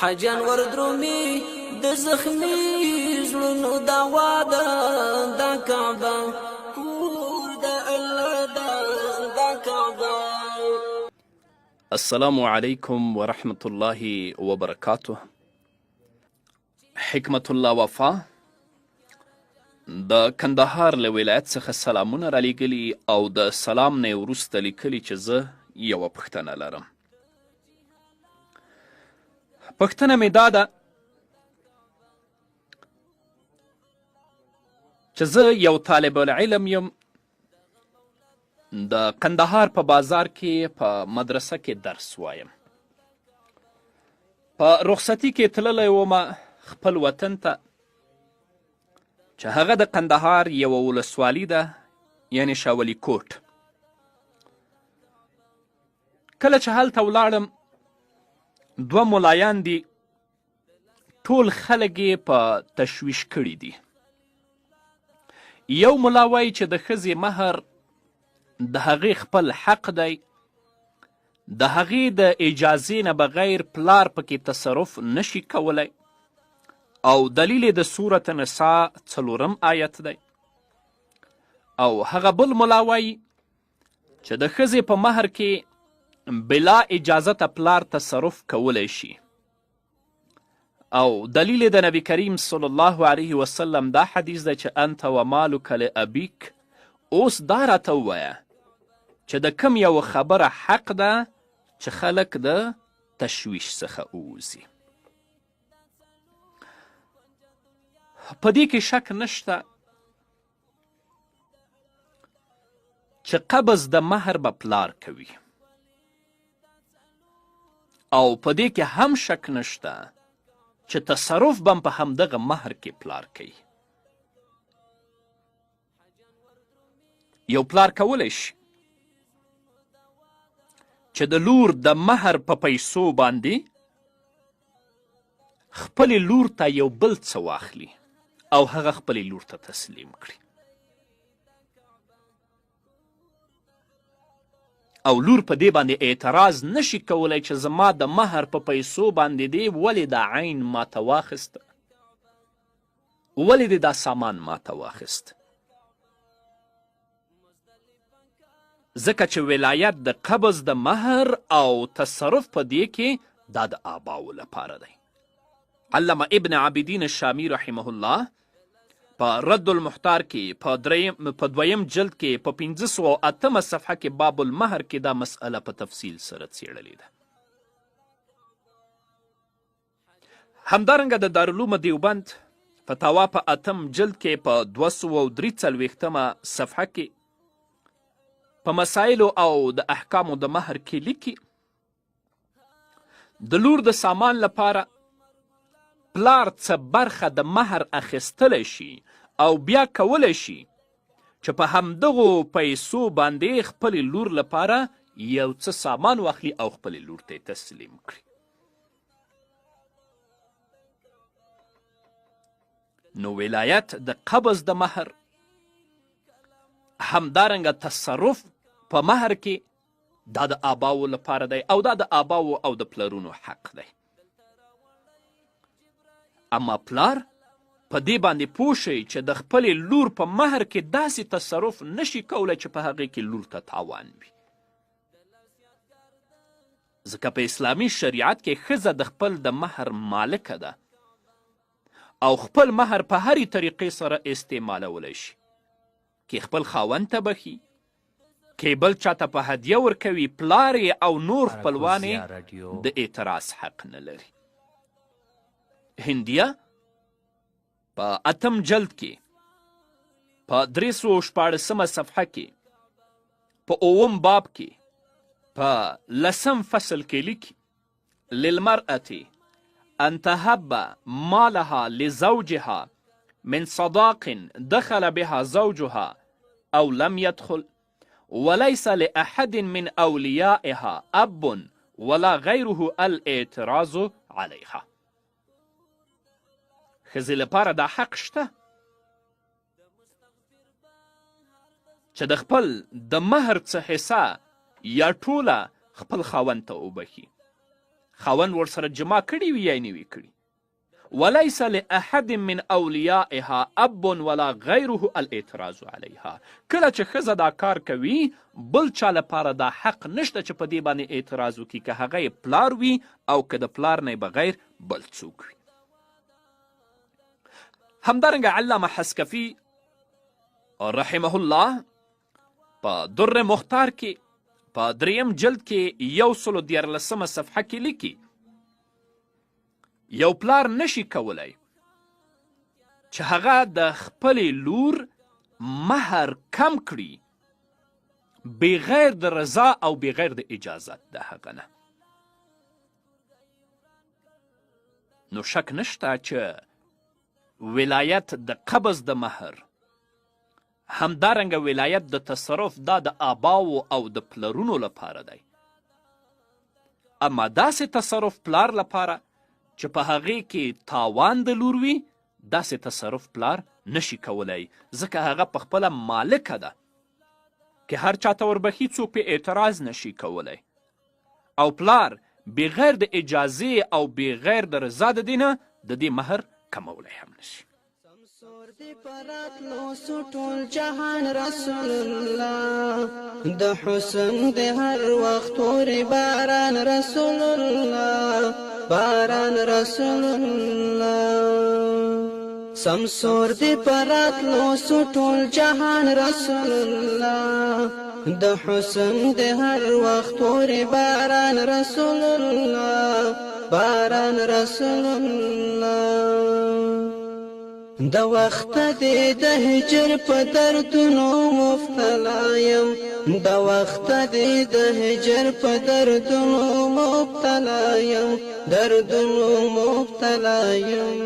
حاجیان وردرومي د زخمي زړونو دوا ده دا کعبه کور د الله ده دا کعبه. السلام علیکم ورحمة الله وبرکاته. حکمت الله وفا د کندهار له ولایت څخه سلامونه رالیږلي او د سلام نه وروسته لیکلي چې زه یوه پوښتنه لرم. پوښتنه مې دا ده چې زه یو طالب العلم یم، د قندهار په بازار کې په مدرسه کې درس وایم. په رخصتي کې تللی ومه خپل وطن ته چې هغه د قندهار یوه ولسوالي ده، یعنې شاولی کوټ. کله چې هلته ولاړم، دوه ملایان دي، ټول خلک یې په تشویش کړي دي. یو ملا وایي چې د ښځې مهر د هغې خپل حق دی، د هغې د اجازې نه بغیر پلار پکې تصرف نشي کولی، او دلیل یې د سورة نساء 4 آیت دی. او هغه بل ملا وایي چې د ښځې په مهر کې بلا اجازته پلار تصرف کولی شي، او دلیل یې د نبی کریم صلی الله علیه وسلم دا حدیث دی چې انت و مالک لابیک. اوس دا راته ووایه چې د کم یو خبره حق ده چې خلک د تشویش څخه ووځي. په دې کې شک نشته چې قبض د مهر به پلار کوي، او په دې کې هم شک نشته چې تصرف به په همدغه مهر کې پلار کوي. یو پلار کولی شي چې د لور د مهر په پیسو باندې خپلې لور ته یو بل څه واخلي او هغه خپلې لور ته تسلیم کړي، او لور په دې باندې اعتراض نشي کولی چې زما د مهر په پیسو باندې دی ولې دا عین ماته واخیسته، ولې دې دا سامان ماته واخیست. ځکه چې ولایت د قبض د مهر او تصرف په دې کې دا د آباو لپاره دی. علامه ابن عابدین الشامی رحمه الله په رد المحتار کې په 2م جلد کې په 508 صفحه کې باب المهر کې دا مسئله په تفصیل سره څیړلې ده. همدارنګه د دارالعلوم دیوبند فتاوا په 8م جلد کې په 243 صفحه کې په مسائلو او د احکامو د مهر کې لیکي د لور د سامان لپاره پلار څه برخه د مهر اخیستلی شي، او بیا کولی شي چې په همدغو پیسو باندې خپلې لور لپاره یو څه سامان واخلي او خپلې لور ته تسلیم کړي. نو ولایت د قبض د مهر، همدارنګه تصرف په مهر کې دا د آباو لپاره دی، او دا د آباو او د پلرونو حق دی. اما پلار په دې باندې پوه شي چې د خپلې لور په مهر کې داسې تصرف نشي کولی چې په هغې کې لور ته تاوان وي. ځکه په اسلامي شریعت کې ښځه د خپل د مهر مالکه ده، او خپل مهر په هرې طریقې سره استعمالولی شي. کې خپل خاوند ته بخي، کې بل چاته په هدیه ورکوي، پلار او نور خپلوان د اعتراض حق نه لري. هندیه په 8م جلد کې په 314 صفحه کې په 9م باب کې په 10م فصل کې لیکي للمرأة ان تهب مالها لزوجها من صداق دخل بها زوجها او لم يدخل وليس لأحد من أوليائها أب ولا غيره الاعتراض عليها. ښځې لپاره دا حق شته چې د خپل د مهر څه حصه یا ټوله خپل خاوند ته وبخي. خاوند ورسره جما کړي وي یا یې نه وي کړي. وليس لأحد من اولیائها اب ولا غیره الاعتراض علیها. کله چې ښځه دا کار کوي بل چا لپاره دا حق نشته چې په دې باندې اعتراض وکړي، که هغه یې پلار وي او که د پلار نه بغیر بل څوک وي. همدارنګه علامه حسکفي رحمه الله په در مختار کې په 3 جلد کې 114 صفحه کې لیکي یو پلار نشي کولی چې هغه د خپلې لور مهر کم کړي بغیر د رضا او بغیر د اجازت د هغه نه. نو شک نشته چې ولایت د قبض د مهر، همدارنګه ولایت د تصرف دا د آباو او د پلرونو لپاره دی. اما داسې تصرف پلار لپاره چې په هغې کې تاوان د لور وي، داسې تصرف پلار نشي کولی، ځکه هغه په خپله مالکه ده که هر چاته وربخي څوک پې اعتراض نشي کولی. او پلار بغیر د اجازې او بغیر د رضا د دې نه د دې مهر کمولی هم نشي. سمسور دی پراتلو سو ټول جهان رسول الله، د حسن دی هر وخت تورې باران رسول الله، باران رسول الله. سمسور دی پراتلو سو ټول جهان رسول الله، د حسن دی هر وخت تورې باران رسول الله، باران رسول الله. د وخت دی د هجر په دردونو مبتلا یم، د وخت دی د هجر په دردونو مبتلا یم، دردونو مبتلا یم.